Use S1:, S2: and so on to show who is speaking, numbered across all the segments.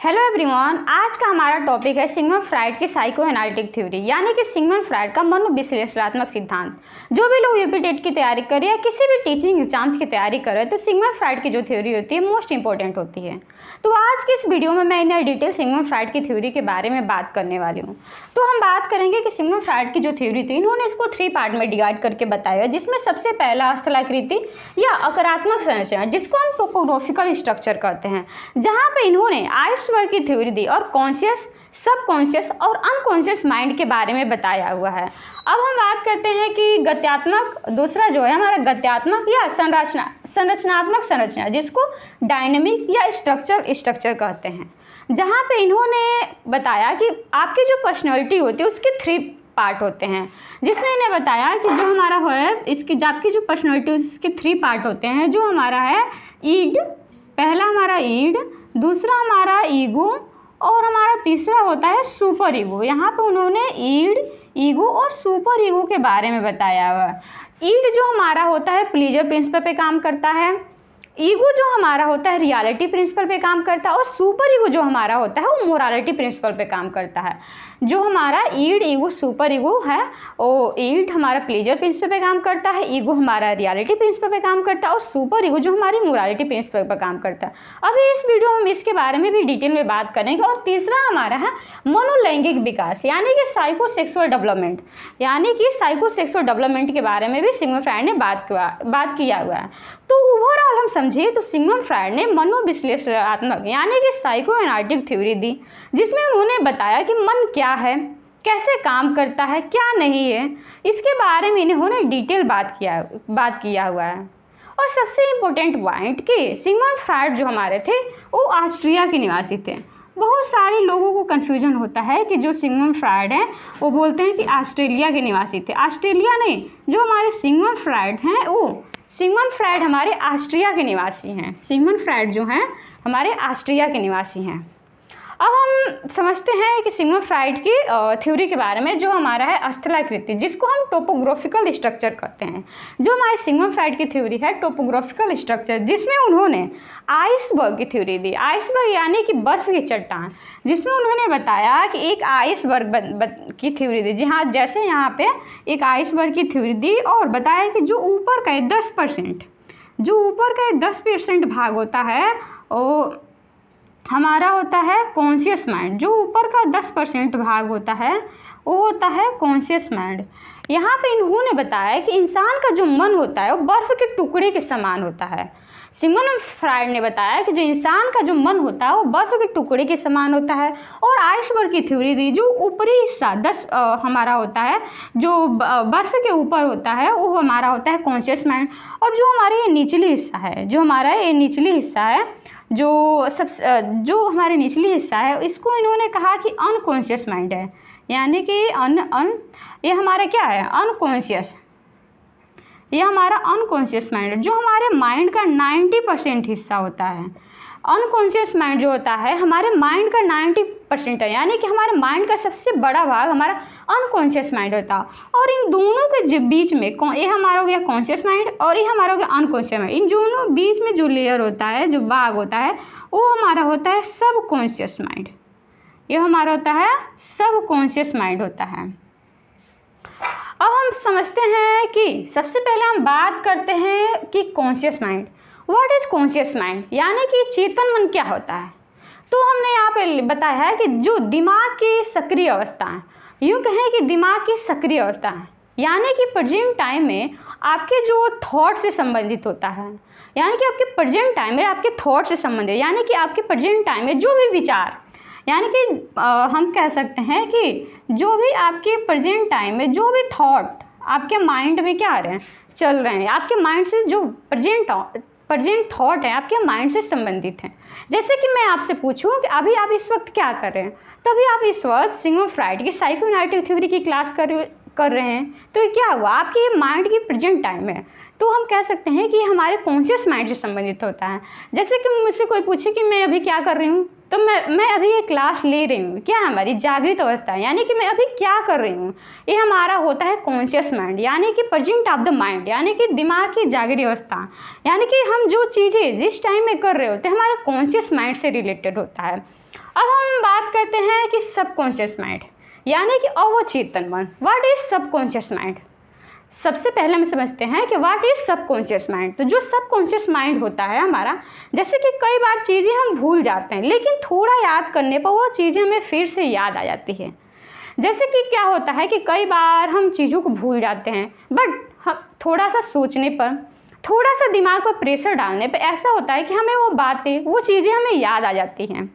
S1: Hello everyone, आज का हमारा टॉपिक है सिगमंड फ्राइड की साइको एनालिटिक थ्योरी, यानी कि सिगमंड फ्राइड का मनोविश्लेषणात्मक सिद्धांत। जो भी लोग यूपी टेट की तैयारी कर रहे हैं या किसी भी टीचिंग एग्जाम्स की तैयारी कर रहे हैं तो सिगमंड फ्राइड की जो थ्योरी होती है मोस्ट इंपॉर्टेंट होती है। तो आज की इस वीडियो में मैं इन डिटेल सिगमंड फ्राइड की थ्योरी के बारे में बात करने वाली हूँ। तो हम बात करेंगे कि सिगमंड फ्राइड की जो थ्योरी थी, इन्होंने इसको 3 पार्ट में डिवाइड करके बताया, जिसमें सबसे पहला स्थलाकृति या आक्रात्मक संरचना, जिसको हम टोपोग्राफिकल स्ट्रक्चर कहते हैं, जहाँ पे इन्होंने आइसबर्ग की थ्योरी दी और कॉन्शियस, सबकॉन्शियस और अनकॉन्शियस माइंड के बारे में बताया हुआ है। अब हम बात करते हैं कि गत्यात्मक, दूसरा जो है हमारा गत्यात्मक या संरचनात्मक संरचना, जिसको डायनेमिक या स्ट्रक्चर कहते हैं, जहाँ पे इन्होंने बताया कि आपकी जो पर्सनैलिटी होती है उसके 3 पार्ट होते हैं, जिसमें इन्हें बताया कि जो हमारा है इसकी आपकी जो पर्सनैलिटी है उसके 3 पार्ट होते हैं। जो हमारा है ईड, पहला हमारा ईड, दूसरा हमारा ईगो और हमारा तीसरा होता है सुपर ईगो। यहाँ पे उन्होंने ईड, ईगो और सुपर ईगो के बारे में बताया हुआ है। ईड जो हमारा होता है प्लीजर प्रिंसिपल पे काम करता है, ईगो जो हमारा होता है रियलिटी प्रिंसिपल पे काम करता है और सुपर ईगो जो हमारा होता है वो मोरालिटी प्रिंसिपल पे काम करता है। जो हमारा ईड, ईगो, सुपर ईगो है, वो ईड हमारा प्लेजर प्रिंसिपल पे काम करता है, ईगो हमारा रियलिटी प्रिंसिपल पे काम करता है और सुपर ईगो जो हमारी मोरालिटी प्रिंसिपल पे काम करता है। अभी इस वीडियो में हम इसके बारे में भी डिटेल में बात करेंगे। और तीसरा हमारा है मनोलैंगिक विकास, यानी कि साइकोसेक्सुअल डेवलपमेंट, यानी कि साइकोसेक्सुअल डेवलपमेंट के बारे में भी सिगमंड फ्राइड ने बात किया हुआ है। तो ओवरऑल हम समझे तो सिगमंड फ्राइड ने मनोविश्लेषणात्मक यानी कि साइको एनालिटिक थ्योरी दी, जिसमें उन्होंने बताया कि मन क्या है, कैसे काम करता है, क्या नहीं है, इसके बारे में इन्होंने डिटेल बात किया हुआ है। और सबसे इम्पोर्टेंट पॉइंट कि सिगमंड फ्राइड जो हमारे थे वो ऑस्ट्रिया के निवासी थे। बहुत सारे लोगों को कन्फ्यूजन होता है कि जो सिगमंड फ्राइड हैं वो बोलते हैं कि ऑस्ट्रेलिया के निवासी थे। ऑस्ट्रेलिया नहीं, जो हमारे सिगमंड फ्राइड हैं वो सिगमंड फ्राइड हमारे ऑस्ट्रिया के निवासी हैं। सिगमंड फ्राइड जो हैं हमारे ऑस्ट्रिया के निवासी हैं। अब हम समझते हैं कि सिगमंड फ्राइड की थ्योरी के बारे में, जो हमारा है स्थलाकृति, जिसको हम टोपोग्राफिकल स्ट्रक्चर कहते हैं। जो हमारे सिगमंड फ्राइड की थ्योरी है टोपोग्राफिकल स्ट्रक्चर, जिसमें उन्होंने आइसबर्ग की थ्योरी दी। आइसबर्ग यानी कि बर्फ की चट्टान, जिसमें उन्होंने बताया कि एक आइसबर्ग की थ्योरी दी। जी हाँ, जैसे यहाँ पे एक आइसबर्ग की थ्योरी दी और बताया कि जो ऊपर का 10%, जो ऊपर का 10% भाग होता है वो हमारा होता है कॉन्शियस माइंड। जो ऊपर का 10% भाग होता है वो होता है कॉन्शियस माइंड। यहाँ पे इन्होंने बताया कि इंसान का जो मन होता है वो बर्फ के टुकड़े के समान होता है। सिगमंड फ्राइड ने बताया कि जो इंसान का जो मन होता है वो बर्फ के टुकड़े के समान होता है। और आइसबर्ग की थ्योरी दी, जो ऊपरी हिस्सा हमारा होता है, जो बर्फ के ऊपर होता है वो हमारा होता है कॉन्शियस माइंड। और जो हमारे ये निचली हिस्सा है, जो हमारा ये निचली हिस्सा है, जो हमारे निचली हिस्सा है, इसको इन्होंने कहा कि अनकॉन्शियस माइंड है, यानी कि ये हमारा क्या है, अनकॉन्शियस। ये हमारा अनकॉन्शियस माइंड, जो हमारे माइंड का 90% हिस्सा होता है। अनकॉन्शियस माइंड जो होता है हमारे माइंड का 90% है, यानी कि हमारे माइंड का सबसे बड़ा भाग हमारा अनकॉन्शियस माइंड होता है। और इन दोनों के बीच में ये हमारा हो गया कॉन्शियस माइंड और ये हमारा हो गया अनकॉन्शियस माइंड। इन दोनों बीच में जो लेयर होता है, जो भाग होता है, वो हमारा होता है सबकॉन्शियस माइंड। ये हमारा होता है सबकॉन्शियस माइंड होता है। अब हम समझते हैं कि सबसे पहले हम बात करते हैं कि conscious mind, what is conscious mind, यानी कि चेतन मन क्या होता है। तो हमने यहाँ पे बताया है कि जो दिमाग की सक्रिय अवस्था है, यूँ कहें कि दिमाग की सक्रिय अवस्था है, यानी कि प्रेजेंट टाइम में आपके जो थॉट से संबंधित होता है, यानी कि आपके प्रेजेंट टाइम में आपके थॉट से संबंधित, यानी कि आपके प्रेजेंट टाइम में जो भी विचार, यानी कि हम कह सकते हैं कि जो भी आपके प्रेजेंट टाइम में जो भी थॉट आपके माइंड में क्या आ रहे हैं, चल रहे हैं, आपके माइंड से जो प्रेजेंट थॉट है आपके माइंड से संबंधित हैं। जैसे कि मैं आपसे पूछूं कि अभी आप इस वक्त क्या कर रहे हैं, तभी आप इस वक्त सिगमंड फ्राइड की साइको एनालिटिक थ्योरी की क्लास कर रहे हैं, तो ये क्या हुआ, आपकी ये माइंड की प्रेजेंट टाइम है। तो हम कह सकते हैं कि ये हमारे कॉन्शियस माइंड से संबंधित होता है। जैसे कि मुझसे कोई पूछे कि मैं अभी क्या कर रही हूँ, तो मैं अभी ये क्लास ले रही हूँ, क्या हमारी जागृत अवस्था है, यानी कि मैं अभी क्या कर रही हूँ, ये हमारा होता है कॉन्शियस माइंड, यानी कि प्रेजेंट ऑफ द माइंड, यानी कि दिमाग की जागृत अवस्था, यानी कि हम जो चीज़ें जिस टाइम में कर रहे होते हैं हमारे कॉन्शियस माइंड से रिलेटेड होता है। अब हम बात करते हैं कि सबकॉन्शियस माइंड यानी कि अवचेतन मन। What is subconscious mind? सबसे पहले हम समझते हैं कि व्हाट इज सबकॉन्शियस माइंड। तो जो सबकॉन्शियस माइंड होता है हमारा, जैसे कि कई बार चीज़ें हम भूल जाते हैं, लेकिन थोड़ा याद करने पर वो चीज़ें हमें फिर से याद आ जाती है। जैसे कि क्या होता है कि कई बार हम चीज़ों को भूल जाते हैं, बट हम थोड़ा सा सोचने पर, थोड़ा सा दिमाग पर प्रेशर डालने पर ऐसा होता है कि हमें वो बातें, वो चीज़ें हमें याद आ जाती हैं।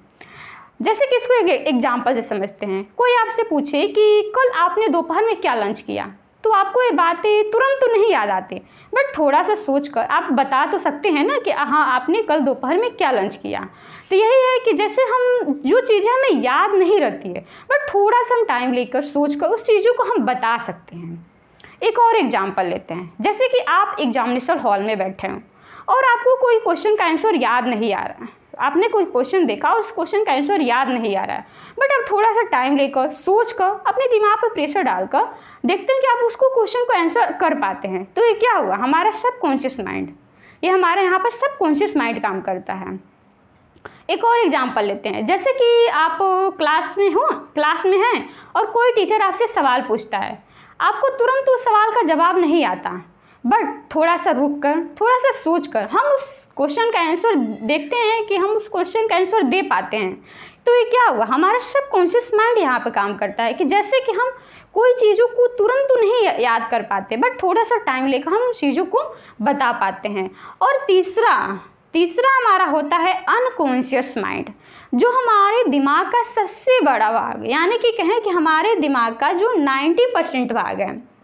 S1: जैसे कि इसको एक एग्जाम्पल से समझते हैं। कोई आपसे पूछे कि कल आपने दोपहर में क्या लंच किया, तो आपको ये बातें तुरंत तो नहीं याद आती, बट थोड़ा सा सोच कर आप बता तो सकते हैं ना कि हाँ आपने कल दोपहर में क्या लंच किया। तो यही है कि जैसे हम जो चीज़ें हमें याद नहीं रहती है, बट थोड़ा सा हम टाइम लेकर सोच कर उस चीज़ों को हम बता सकते हैं। एक और एग्जाम्पल लेते हैं। जैसे कि आप एग्जामिनेशन हॉल में बैठे हों और आपको कोई क्वेश्चन का आंसर याद नहीं आ रहा है। आपने कोई क्वेश्चन देखा और उस क्वेश्चन का आंसर याद नहीं आ रहा है, बट अब थोड़ा सा टाइम लेकर, सोच कर, अपने दिमाग पर प्रेशर डालकर देखते हैं कि आप उसको क्वेश्चन को आंसर कर पाते हैं। तो ये क्या हुआ? हमारा सबकॉन्शियस माइंड, ये हमारे यहाँ पर सबकॉन्शियस माइंड काम करता है। एक और एग्जाम्पल लेते हैं। जैसे कि आप क्लास में हैं और कोई टीचर आपसे सवाल पूछता है, आपको तुरंत उस सवाल का जवाब नहीं आता, बट थोड़ा सा रुक कर, थोड़ा सा सोच कर हम उस क्वेश्चन का आंसर देखते हैं कि हम उस क्वेश्चन का आंसर दे पाते हैं। तो ये क्या हुआ? हमारा सबकॉन्शियस माइंड यहाँ पे काम करता है कि जैसे कि हम कोई चीज़ों को तुरंत तो नहीं याद कर पाते, बट थोड़ा सा टाइम लेकर हम उस चीज़ों को बता पाते हैं। और तीसरा हमारा होता है अनकॉन्शियस माइंड, जो हमारे दिमाग का सबसे बड़ा भाग, यानी कि कहें कि हमारे दिमाग का जो 90% भाग है,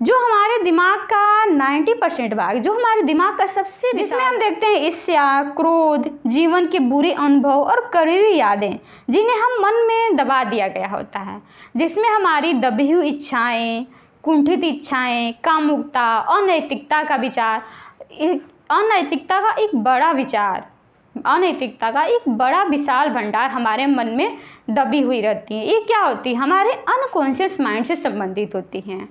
S1: जो हमारे दिमाग का 90% भाग, जो हमारे दिमाग का सबसे, जिसमें हम देखते हैं ईर्ष्या, क्रोध, जीवन के बुरे अनुभव और कड़वी यादें, जिन्हें हम मन में दबा दिया गया होता है, जिसमें हमारी दबी हुई इच्छाएं, कुंठित इच्छाएं, कामुकता, अनैतिकता का एक बड़ा विशाल भंडार हमारे मन में दबी हुई रहती है। ये क्या होती है? हमारे अनकॉन्शियस माइंड से संबंधित होती हैं।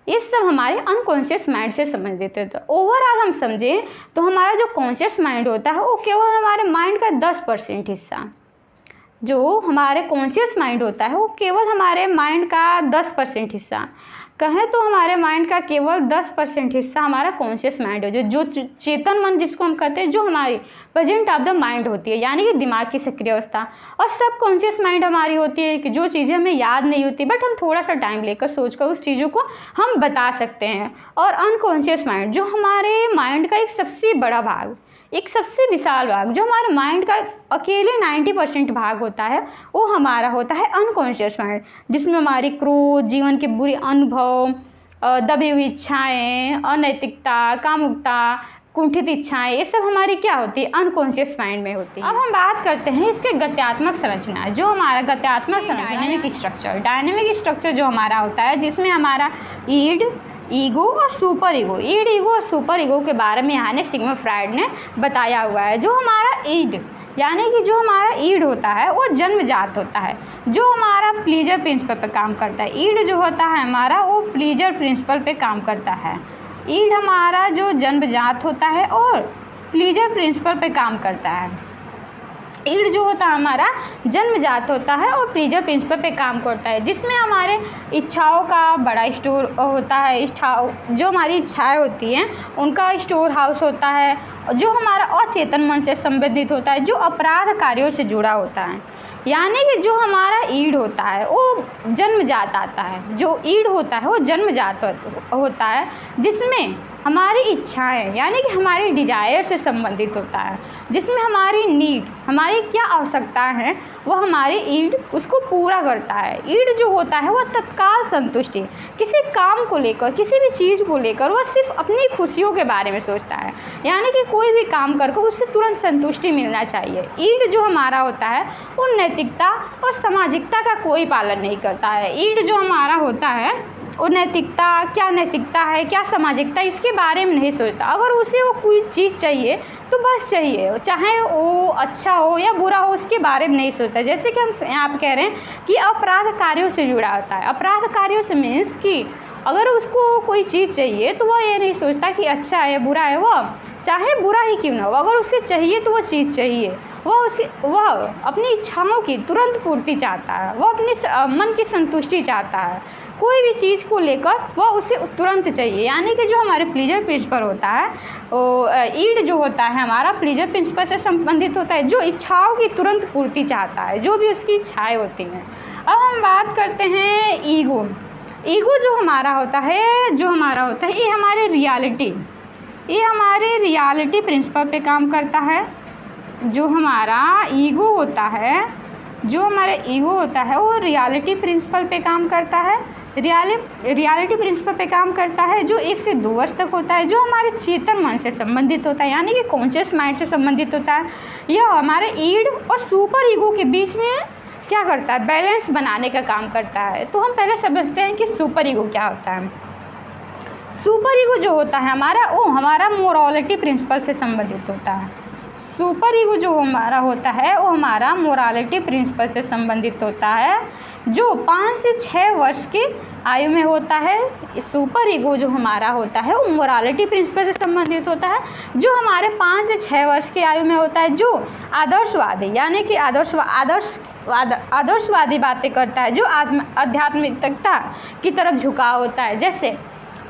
S1: ये सब हमारे अनकॉन्शियस माइंड से संबंधित है। तो ओवरऑल हम समझें तो हमारा जो कॉन्शियस माइंड होता है वो केवल हमारे माइंड का 10% हिस्सा, जो हमारे कॉन्शियस माइंड होता है वो केवल हमारे माइंड का 10% हिस्सा, कहें तो हमारे माइंड का केवल 10% हिस्सा हमारा कॉन्शियस माइंड है, जो चेतन मन जिसको हम कहते हैं, जो हमारी प्रेजेंट ऑफ द माइंड होती है, यानी कि दिमाग की सक्रिय अवस्था। और सबकॉन्शियस माइंड हमारी होती है कि जो चीज़ें हमें याद नहीं होती, बट हम थोड़ा सा टाइम लेकर सोचकर उस चीज़ों को हम बता सकते हैं। और अनकॉन्शियस माइंड, जो हमारे माइंड का एक सबसे बड़ा भाग, एक सबसे विशाल भाग, जो हमारे माइंड का अकेले 90% भाग होता है, वो हमारा होता है अनकॉन्शियस माइंड, जिसमें हमारी क्रोध, जीवन के बुरे अनुभव, दबी हुई इच्छाएं, अनैतिकता, कामुकता, कुंठित इच्छाएं, ये सब हमारी क्या होती है? अनकॉन्शियस माइंड में होती है। अब हम बात करते हैं इसके गत्यात्मक संरचना। जो हमारा गत्यात्मक संरचना, डायनेमिक स्ट्रक्चर जो हमारा होता है, जिसमें हमारा ईड, ईगो और सुपर ईगो, ईड, ईगो और सुपर ईगो के बारे में यहाँ ने सिग्मंड फ्राइड ने बताया हुआ है। जो हमारा ईड, यानी कि जो हमारा ईड होता है वो जन्मजात होता है, जो हमारा प्लीजर प्रिंसिपल पे काम करता है। ईड जो होता है हमारा वो प्लीजर प्रिंसिपल पे काम करता है। ईड हमारा जो जन्मजात होता है और प्लीजर प्रिंसिपल पे काम करता है। ईड जो होता है हमारा जन्मजात होता है और प्लीजर प्रिंसिपल पे काम करता है, जिसमें हमारे इच्छाओं का बड़ा स्टोर होता है। जो हमारी इच्छाएं होती हैं उनका स्टोर हाउस होता है, जो हमारा अचेतन मन से संबंधित होता है, जो अपराध कार्यों से जुड़ा होता है। यानी कि जो हमारा ईड होता है वो जन्मजात आता है, जो ईड होता है वो जन्मजात होता है, जिसमें हमारी इच्छाएं, यानी कि हमारी डिजायर से संबंधित होता है, जिसमें हमारी नीड, हमारी क्या आवश्यकता है, वह हमारे ईड उसको पूरा करता है। ईड जो होता है वह तत्काल संतुष्टि, किसी काम को लेकर, किसी भी चीज़ को लेकर वह सिर्फ अपनी खुशियों के बारे में सोचता है, यानी कि कोई भी काम करके उससे तुरंत संतुष्टि मिलना चाहिए। ईड जो हमारा होता है वो नैतिकता और सामाजिकता का कोई पालन नहीं करता है। ईड जो हमारा होता है वो नैतिकता, क्या नैतिकता है, क्या सामाजिकता, इसके बारे में नहीं सोचता। अगर उसे वो कोई चीज़ चाहिए तो बस चाहिए, चाहे वो अच्छा हो या बुरा हो, उसके बारे में नहीं सोचता। जैसे कि हम यहाँ पर कह रहे हैं कि अपराध कार्यों से जुड़ा होता है। अपराध कार्यों से मीन्स कि अगर उसको कोई चीज़ चाहिए तो वह ये नहीं सोचता कि अच्छा है या बुरा है, वह चाहे बुरा ही क्यों ना हो, अगर उसे चाहिए तो वो चीज़ चाहिए, वह अपनी इच्छाओं की तुरंत पूर्ति चाहता है, वह अपने मन की संतुष्टि चाहता है। कोई भी चीज़ को लेकर वह उसे तुरंत चाहिए, यानी कि जो हमारे प्लीजर प्रिंसिपल होता है, वो ईड जो होता है हमारा प्लीजर प्रिंसिपल से संबंधित होता है, जो इच्छाओं की तुरंत पूर्ति चाहता है, जो भी उसकी इच्छाएँ होती हैं। अब हम बात करते हैं ईगो। ईगो जो हमारा होता है ये हमारे रियलिटी प्रिंसिपल पे काम करता है। जो हमारा ईगो होता है वो रियलिटी प्रिंसिपल पे काम करता है। रियलिटी प्रिंसिपल पे काम करता है जो 1 से 2 वर्ष तक होता है, जो हमारे चेतन मन से संबंधित होता है, यानी कि कॉन्शियस माइंड से संबंधित होता है। यह हमारे ईड और सुपर ईगो के बीच में क्या करता है, बैलेंस बनाने का काम करता है। तो हम पहले समझते हैं कि सुपर ईगो क्या होता है। सुपर ईगो जो होता है हमारा मोरालिटी प्रिंसिपल से संबंधित होता है। सुपर ईगो जो हमारा होता है वो हमारा मोरालिटी प्रिंसिपल से संबंधित होता है, जो 5 से 6 वर्ष की आयु में होता है। सुपर ईगो जो हमारा होता है वो मोरालिटी प्रिंसिपल से संबंधित होता है, जो हमारे 5 से 6 वर्ष की आयु में होता है, जो आदर्शवादी यानी कि आदर्शवादी बातें करता है, जो आध्यात्मिकता की तरफ झुकाव होता है। जैसे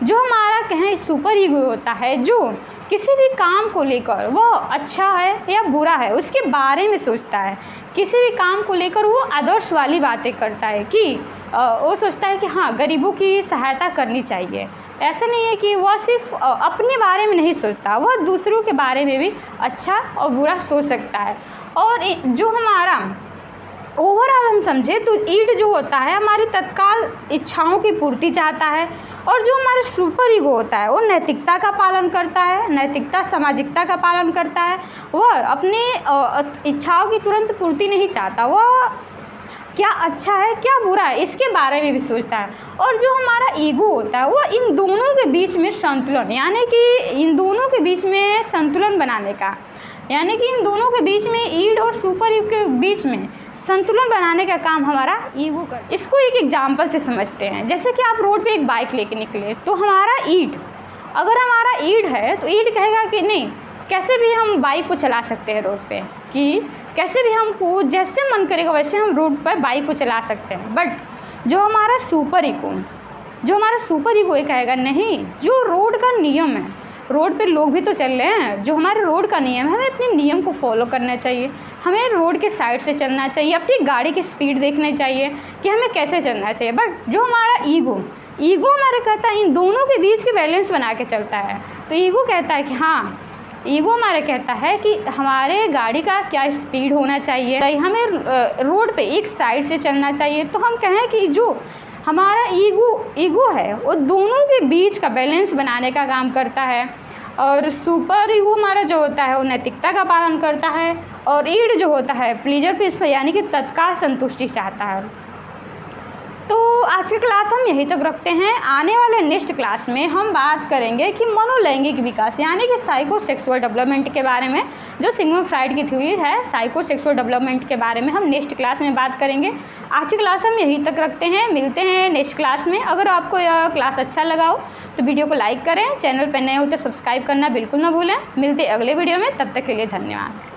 S1: जो हमारा कहें सुपर ईगो होता है, जो किसी भी काम को लेकर वो अच्छा है या बुरा है उसके बारे में सोचता है। किसी भी काम को लेकर वो आदर्श वाली बातें करता है कि वो सोचता है कि हाँ, गरीबों की सहायता करनी चाहिए। ऐसा नहीं है कि वह सिर्फ अपने बारे में नहीं सोचता, वह दूसरों के बारे में भी अच्छा और बुरा सोच सकता है। और जो हमारा ओवरऑल हम समझे तो ईड जो होता है हमारी तत्काल इच्छाओं की पूर्ति चाहता है, और जो हमारा सुपर ईगो होता है वो नैतिकता का पालन करता है, नैतिकता सामाजिकता का पालन करता है। वह अपने इच्छाओं की तुरंत पूर्ति नहीं चाहता, वह क्या अच्छा है क्या बुरा है इसके बारे में भी सोचता है। और जो हमारा ईगो होता है वो इन दोनों के बीच में संतुलन, यानी कि इन दोनों के बीच में संतुलन बनाने का, यानी कि इन दोनों के बीच में ईड और सुपर ईगो के बीच में संतुलन बनाने का काम हमारा ईगो कर। इसको एक एग्जाम्पल से समझते हैं। जैसे कि आप रोड पे एक बाइक लेके निकले, तो हमारा ईड, अगर हमारा ईड है तो ईड कहेगा कि नहीं, कैसे भी हम बाइक को चला सकते हैं रोड पे, कि कैसे भी हमको जैसे मन करेगा वैसे हम रोड पर बाइक को चला सकते हैं। बट जो हमारा सुपर ईगो ये कहेगा नहीं, जो रोड का नियम है, रोड पे लोग भी तो चल रहे हैं, जो हमारे रोड का नियम है हमें अपने नियम को फॉलो करना चाहिए, हमें रोड के साइड से चलना चाहिए, अपनी गाड़ी की स्पीड देखनी चाहिए कि हमें कैसे चलना चाहिए। बट जो हमारा ईगो हमारा कहता है इन दोनों के बीच के बैलेंस बना के चलता है। तो ईगो कहता है कि हाँ, ईगो हमारा कहता है कि हमारे गाड़ी का क्या स्पीड होना चाहिए, हमें रोड पे एक साइड से चलना चाहिए। तो हम कहें कि जो हमारा ईगो है वो दोनों के बीच का बैलेंस बनाने का काम करता है, और सुपर ईगो हमारा जो होता है वो नैतिकता का पालन करता है, और ईड जो होता है प्लीजर प्रिंसिपल यानी कि तत्काल संतुष्टि चाहता है। तो आज की क्लास हम यहीं तक रखते हैं। आने वाले नेक्स्ट क्लास में हम बात करेंगे कि मनोलैंगिक विकास यानी कि साइकोसेक्सुअल डेवलपमेंट के बारे में, जो सिग्मंड फ्राइड की थ्योरी है साइकोसेक्सुअल डेवलपमेंट के बारे में हम नेक्स्ट क्लास में बात करेंगे। आज की क्लास हम यहीं तक रखते हैं, मिलते हैं नेक्स्ट क्लास में। अगर आपको यह क्लास अच्छा लगा हो तो वीडियो को लाइक करें, चैनल पर नए हो तो सब्सक्राइब करना बिल्कुल ना भूलें। मिलते अगले वीडियो में, तब तक के लिए धन्यवाद।